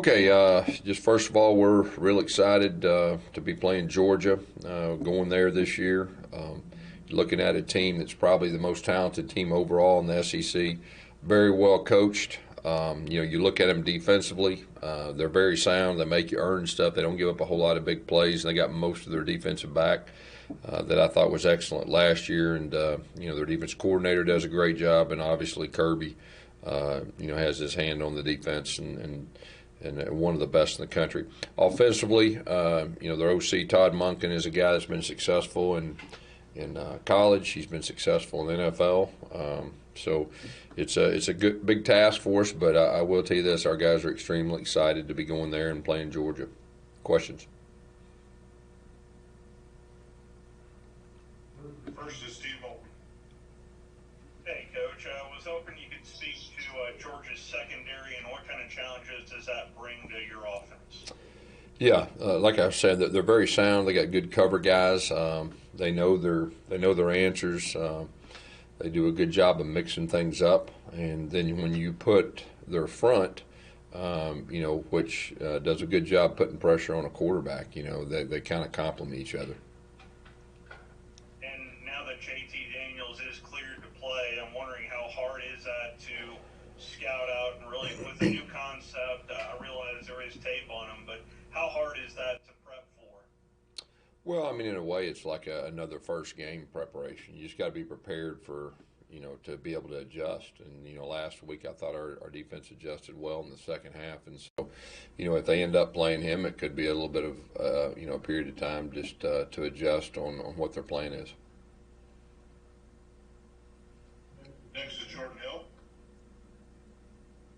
Okay, just first of all, we're real excited to be playing Georgia, going there this year. Looking at a team that's probably the most talented team overall in the SEC, very well coached. You look at them defensively; they're very sound. They make you earn stuff. They don't give up a whole lot of big plays. They got most of their defensive back that I thought was excellent last year, and their defense coordinator does a great job, and obviously Kirby, has his hand on the defense and one of the best in the country. Offensively, their OC Todd Monken is a guy that's been successful in college. He's been successful in the NFL. So it's a good big task for us. But I will tell you this: our guys are extremely excited to be going there and playing Georgia. Questions? First is Steve Bolton. Hey, Coach. I was hoping you could speak to Georgia's secondary and what kind of challenges does that bring to your offense? Yeah, like I said, they're very sound. They got good cover guys. They know their answers. They do a good job of mixing things up. And then when you put their front, which does a good job putting pressure on a quarterback, they kind of complement each other. And now that JT Daniels is cleared to play, I'm wondering how hard is that to scout out and really with a new concept. I realize there is tape on him, but how hard is that to prep for? Well, I mean, in a way, it's like another first game preparation. You just got to be prepared for, to be able to adjust. And, last week I thought our defense adjusted well in the second half. And so, if they end up playing him, it could be a little bit of, a period of time just to adjust on what their plan is. Next is Jordan Hill.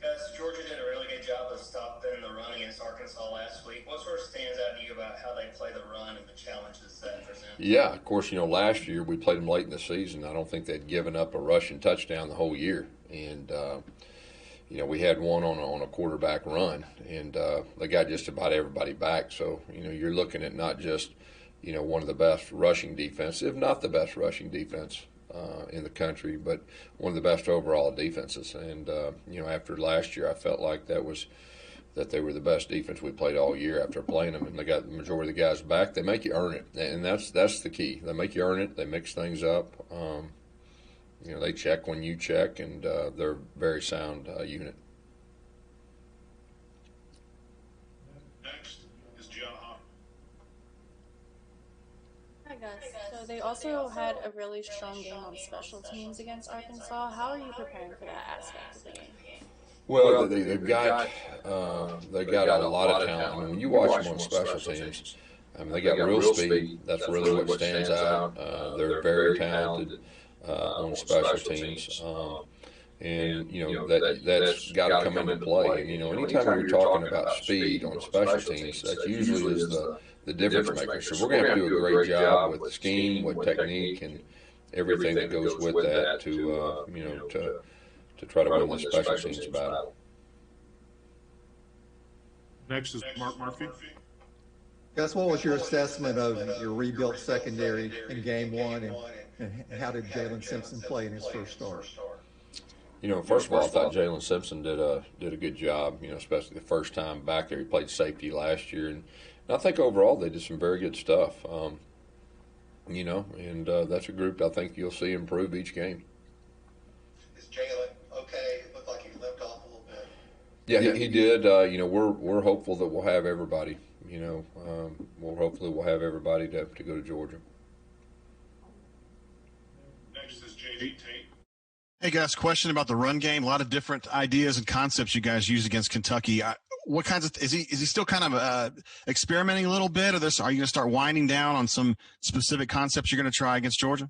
Guys, Georgia did a really good job of stopping the run against Arkansas last week. What sort of stands out to you about how they play the run and the challenges that present? Yeah, of course, last year we played them late in the season. I don't think they'd given up a rushing touchdown the whole year. And, we had one on a quarterback run, and they got just about everybody back. So, you're looking at not just, one of the best rushing defenses, if not the best rushing defense in the country, but one of the best overall defenses. And, after last year, I felt like that they were the best defense we played all year after playing them. And they got the majority of the guys back. They make you earn it, and that's the key. They make you earn it. They mix things up. They check when you check, and they're a very sound unit. Next is Gianna Hahn. Hi guys. So they also had a really strong game on special teams against Arkansas. How are you preparing for that aspect of the game? Well, they've got a lot of talent. I mean, when you watch them on special teams, they got real speed. That's really what stands out. They're very talented on special teams. That's got to come into play. And, anytime you're talking about speed on special teams, that usually is the difference maker. So we're going to have to do a great job with scheme, with technique, and everything that goes with that to try to win the special teams battle. Next is Mark Murphy. Gus, what was your assessment of your rebuilt secondary in game one, and how did Jalen Simpson play in his first start? First of all, I thought Jalen Simpson did a good job, especially the first time back there. He played safety last year, and I think overall they did some very good stuff. And that's a group I think you'll see improve each game. Is Jalen okay? It looked like he limped off a little bit. Yeah, he did. We're hopeful that we'll have everybody. Hopefully we'll have everybody to go to Georgia. Next is JD Tate. Hey guys, question about the run game. A lot of different ideas and concepts you guys use against Kentucky. What kinds of is he still kind of experimenting a little bit, or are you going to start winding down on some specific concepts you're going to try against Georgia?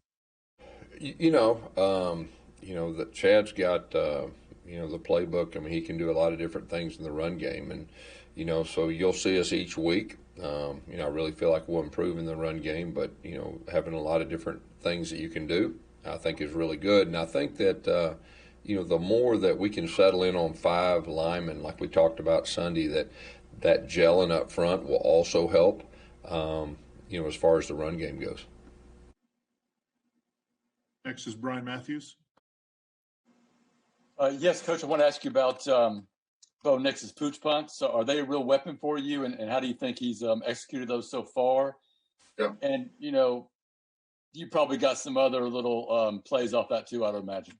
That Chad's got the playbook. I mean, he can do a lot of different things in the run game, and so you'll see us each week. I really feel like we'll improve in the run game, but having a lot of different things that you can do, I think is really good. And I think that, the more that we can settle in on 5 linemen, like we talked about Sunday, that gelling up front will also help, as far as the run game goes. Next is Brian Matthews. Yes, Coach, I want to ask you about Bo Nix's pooch punts. So are they a real weapon for you? And how do you think he's executed those so far? Yeah. And, you probably got some other little plays off that too, I'd imagine.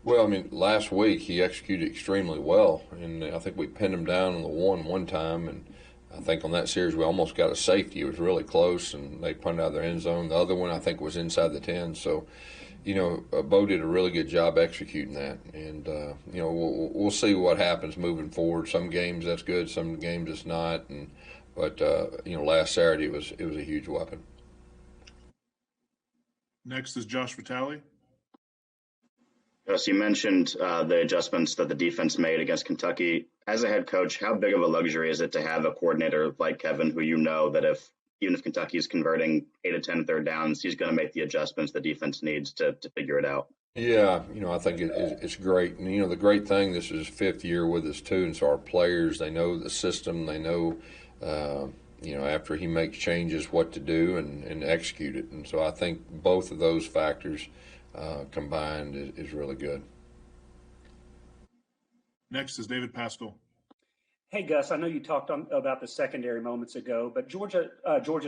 Well, I mean, last week he executed extremely well, and I think we pinned him down on the one time, and I think on that series we almost got a safety. It was really close, and they punted out of their end zone. The other one I think was inside the 10. So, Bo did a really good job executing that, and we'll see what happens moving forward. Some games that's good, some games it's not, but last Saturday it was a huge weapon. Next is Josh Vitale. Yes, you mentioned the adjustments that the defense made against Kentucky. As a head coach, how big of a luxury is it to have a coordinator like Kevin, who that even if Kentucky is converting 8 of 10 third downs, he's going to make the adjustments the defense needs to figure it out? Yeah, I think it's great. And, the great thing, this is his 5th year with us too, and so our players, they know the system, they know, after he makes changes, what to do and execute it. And so I think both of those factors combined is really good. Next is David Pascal. Hey, Gus, I know you talked about the secondary moments ago, but Georgia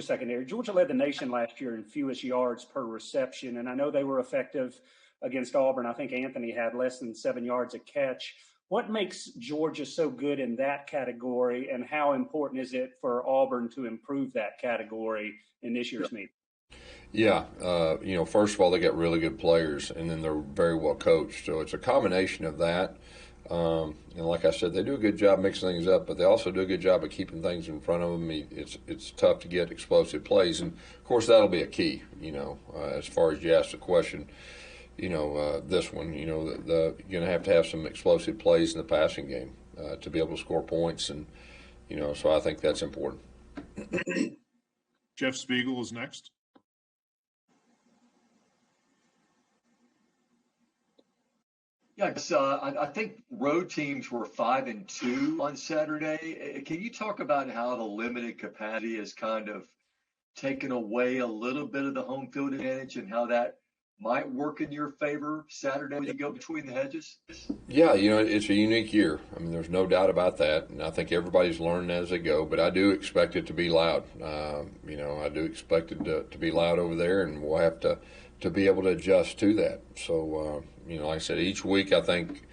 secondary, Georgia led the nation last year in fewest yards per reception, and I know they were effective against Auburn. I think Anthony had less than 7 yards a catch. What makes Georgia so good in that category, and how important is it for Auburn to improve that category in this year's meet? Yeah, first of all, they got really good players, and then they're very well coached. So it's a combination of that. And like I said, they do a good job mixing things up, but they also do a good job of keeping things in front of them. It's tough to get explosive plays, and of course that'll be a key. As far as you asked the question, this one, you're going to have some explosive plays in the passing game to be able to score points, and so I think that's important. Jeff Spiegel is next. Yeah, I think road teams were 5-2 on Saturday. Can you talk about how the limited capacity has kind of taken away a little bit of the home field advantage and how that might work in your favor Saturday when you go between the hedges? Yeah, it's a unique year. I mean, there's no doubt about that, and I think everybody's learning as they go, but I do expect it to be loud. I do expect it to be loud over there, and we'll have to be able to adjust to that. So, like I said, each week I think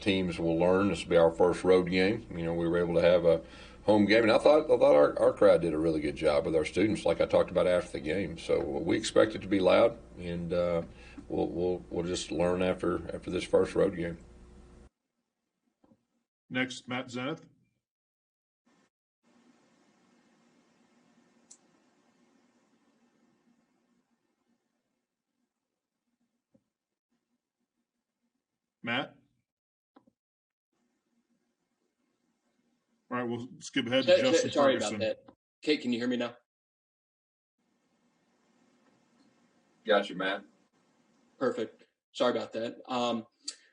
teams will learn. This will be our first road game. We were able to have a home game, and I thought our crowd did a really good job with our students, like I talked about after the game. So we expect it to be loud, and we'll just learn after this first road game. Next, Matt Zenith. Matt? All right, we'll skip ahead to Justin Sorry Ferguson. about that. Kate, can you hear me now? Got you, Matt. Perfect. Sorry about that.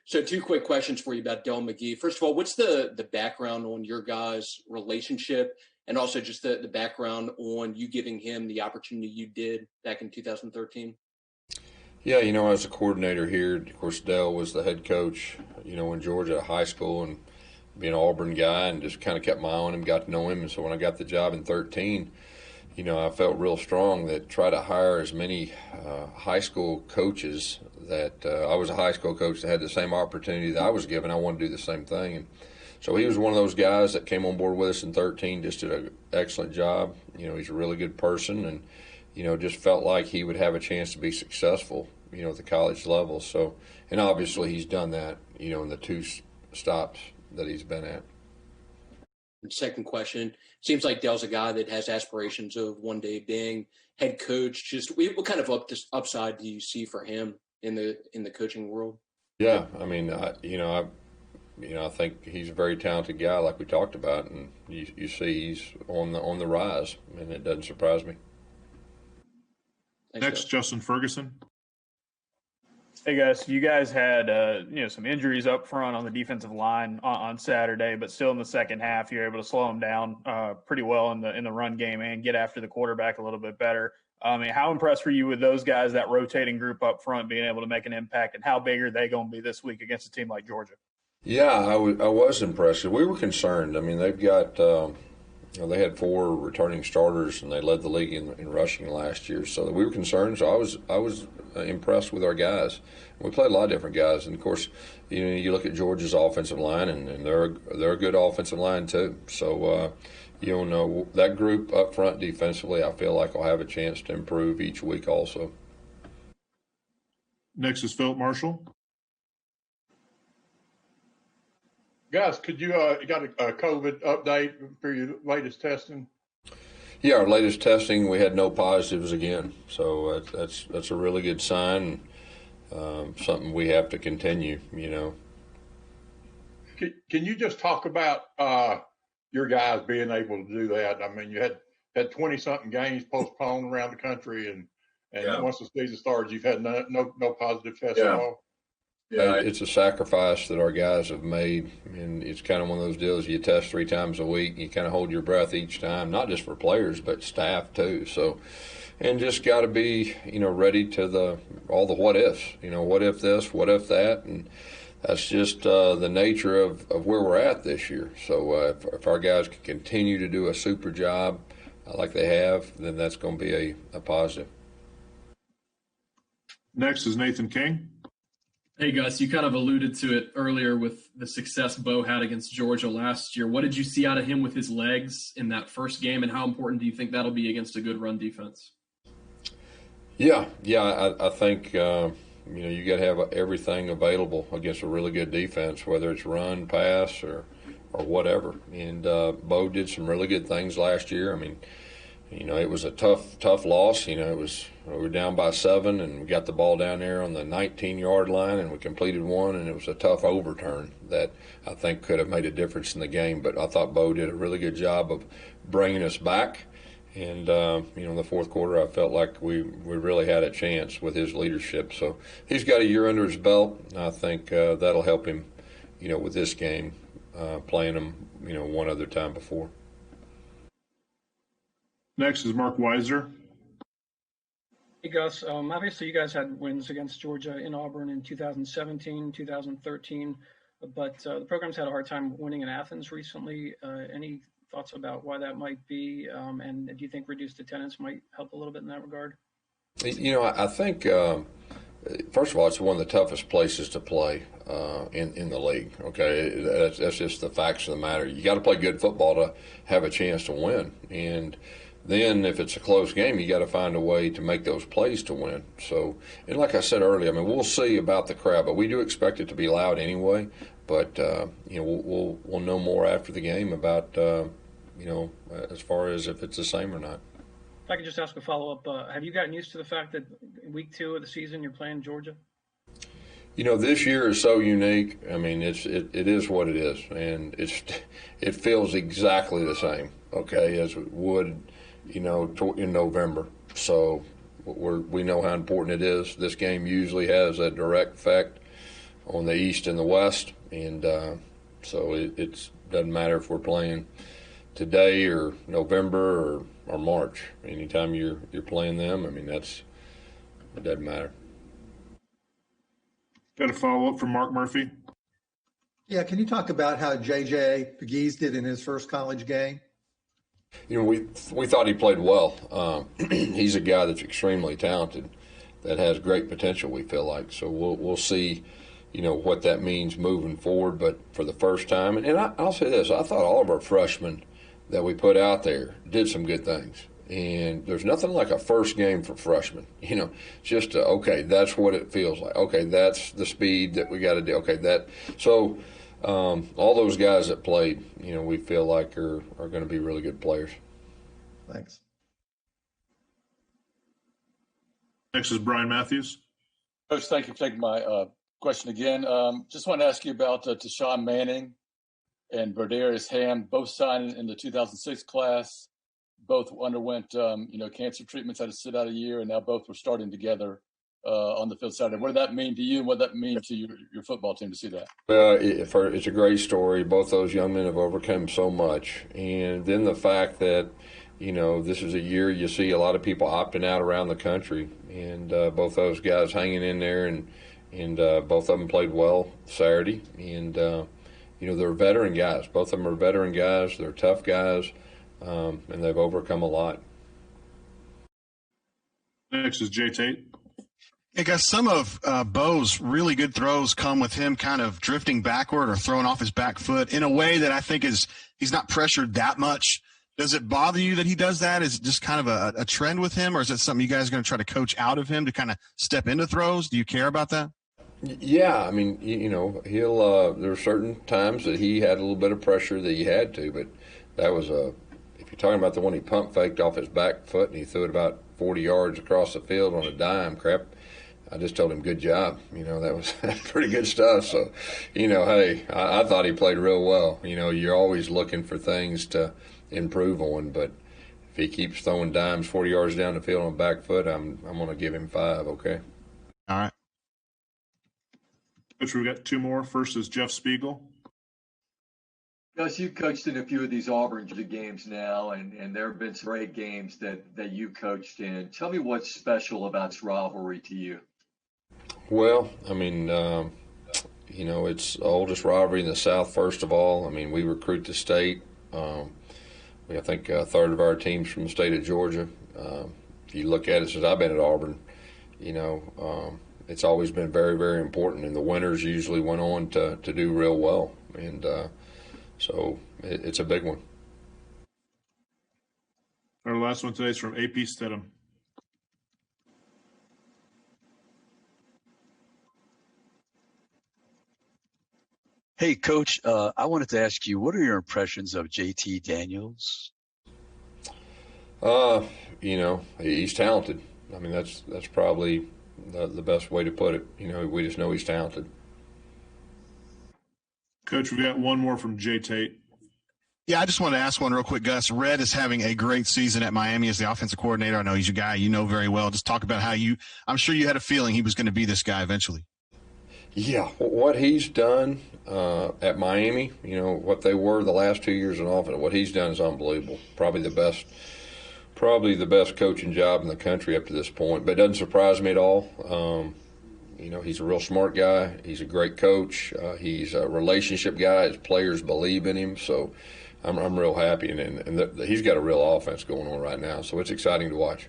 So 2 quick questions for you about Del McGee. First of all, what's the background on your guys' relationship, and also just the background on you giving him the opportunity you did back in 2013? Yeah, as a coordinator here, of course, Dell was the head coach, in Georgia high school, and being an Auburn guy, and just kind of kept my eye on him, got to know him. And so when I got the job in 2013, I felt real strong that try to hire as many high school coaches that I was a high school coach that had the same opportunity that I was given. I wanted to do the same thing. And so he was one of those guys that came on board with us in 2013, just did an excellent job. He's a really good person, and, just felt like he would have a chance to be successful, at the college level. So, and obviously he's done that, in the 2 stops that he's been at. Second question, seems like Dell's a guy that has aspirations of one day being head coach. Just what kind of upside do you see for him in the coaching world? Yeah, I mean, I think he's a very talented guy, like we talked about, and you see he's on the rise, and it doesn't surprise me. Thanks, Next, Jeff. Justin Ferguson. Hey guys, you guys had some injuries up front on the defensive line on Saturday, but still in the second half you're able to slow them down pretty well in the run game and get after the quarterback a little bit better. How impressed were you with those guys, that rotating group up front, being able to make an impact, and how big are they going to be this week against a team like Georgia? Yeah, I was impressed. We were concerned. I mean, they've got they had 4 returning starters, and they led the league in rushing last year. So we were concerned. So I was impressed with our guys. We played a lot of different guys, and of course, you look at Georgia's offensive line, and they're a good offensive line too. So that group up front defensively, I feel like will have a chance to improve each week also. Next is Philip Marshall. Guys, could you got a COVID update for your latest testing? Yeah, our latest testing, we had no positives again. So that's a really good sign. Something we have to continue. Can you just talk about your guys being able to do that? I mean, you had 20-something games postponed around the country, and once the season started, you've had no positive tests at all. Yeah, it's a sacrifice that our guys have made, and it's kind of one of those deals. You test 3 times a week, and you kind of hold your breath each time, not just for players but staff too. So, and just got to be ready to all the what ifs. What if this? What if that? And that's just the nature of where we're at this year. So if our guys can continue to do a super job like they have, then that's going to be a positive. Next is Nathan King. Hey, Gus, you kind of alluded to it earlier with the success Bo had against Georgia last year. What did you see out of him with his legs in that first game, and how important do you think that'll be against a good run defense? Yeah, I think you got to have everything available against a really good defense, whether it's run, pass, or whatever. And Bo did some really good things last year. I mean, it was a tough loss. We were down by 7, and we got the ball down there on the 19-yard line, and we completed one, and it was a tough overturn that I think could have made a difference in the game. But I thought Bo did a really good job of bringing us back. And, in the fourth quarter, I felt like we really had a chance with his leadership. So he's got a year under his belt. I think that'll help him, with this game, playing him, one other time before. Next is Mark Weiser. Hey, Gus. Obviously, you guys had wins against Georgia in Auburn in 2017, 2013, but the program's had a hard time winning in Athens recently. Any thoughts about why that might be, and do you think reduced attendance might help a little bit in that regard? I think, first of all, it's one of the toughest places to play in the league, okay? That's just the facts of the matter. You got to play good football to have a chance to win. And then if it's a close game, you got to find a way to make those plays to win. So, and like I said earlier, I mean, we'll see about the crowd, but we do expect it to be loud anyway. But we'll know more after the game about as far as if it's the same or not. If I could just ask a follow-up, have you gotten used to the fact that week 2 of the season you're playing Georgia? This year is so unique. I mean, it is what it is, and it feels exactly the same, okay, as it would, in November. So we know how important it is. This game usually has a direct effect on the East and the West, and so it doesn't matter if we're playing today or November or March. Anytime you're playing them, I mean, it doesn't matter. Got a follow-up from Mark Murphy. Yeah, can you talk about how J.J. Pegues did in his first college game? We thought he played well. He's a guy that's extremely talented, that has great potential, we feel like. So we'll see, what that means moving forward. But for the first time, and I'll say this, I thought all of our freshmen that we put out there did some good things. And there's nothing like a first game for freshmen, just okay, that's what it feels like. Okay, that's the speed that we got to do. Okay, so all those guys that played, we feel like are going to be really good players. Thanks. Next is Brian Matthews. Coach, thank you for taking my question again. Just want to ask you about Tashawn Manning and Berdarius Ham, both signed in the 2006 class. Both underwent, cancer treatments, had to sit out a year, and now both were starting together on the field Saturday. What did that mean to you, and what did that mean to your football team to see that? Well, it's a great story. Both those young men have overcome so much. And then the fact that, this is a year you see a lot of people opting out around the country, and both those guys hanging in there and and both of them played well Saturday. And they're veteran guys. Both of them are veteran guys. They're tough guys, and they've overcome a lot. Next is Jay Tate. Hey, guys, some of Bo's really good throws come with him kind of drifting backward or throwing off his back foot in a way that I think he's not pressured that much. Does it bother you that he does that? Is it just kind of a trend with him, or is it something you guys are going to try to coach out of him to kind of step into throws? Do you care about that? Yeah, I mean, he'll there are certain times that he had a little bit of pressure that he had to, but that was if you're talking about the one he pump faked off his back foot and he threw it about 40 yards across the field on a dime, I just told him, good job. That was pretty good stuff. So, hey, I thought he played real well. You're always looking for things to improve on, but if he keeps throwing dimes 40 yards down the field on the back foot, I'm going to give him 5, okay? All right. Coach, we've got 2 more. First is Jeff Spiegel. Gus, you've coached in a few of these Auburn games now, and there have been some great games that you coached in. Tell me what's special about this rivalry to you. Well, I mean, it's the oldest rivalry in the South, first of all. I mean, we recruit the state. I think a third of our team's from the state of Georgia. If you look at it since I've been at Auburn, it's always been very, very important, and the winners usually went on to do real well. And so it's a big one. Our last one today is from AP Stedham. Hey, Coach, I wanted to ask you, what are your impressions of JT Daniels? He's talented. I mean, that's probably the best way to put it. We just know he's talented. Coach, we got one more from Jay Tate. Yeah, I just wanted to ask one real quick, Gus. Red is having a great season at Miami as the offensive coordinator. I know he's your guy you know very well. Just talk about how I'm sure you had a feeling he was going to be this guy eventually. Yeah, what he's done at Miami, what they were the last 2 years in offense, what he's done is unbelievable. Probably the best coaching job in the country up to this point. But it doesn't surprise me at all. He's a real smart guy. He's a great coach. He's a relationship guy. His players believe in him. So I'm real happy. And he's got a real offense going on right now. So it's exciting to watch.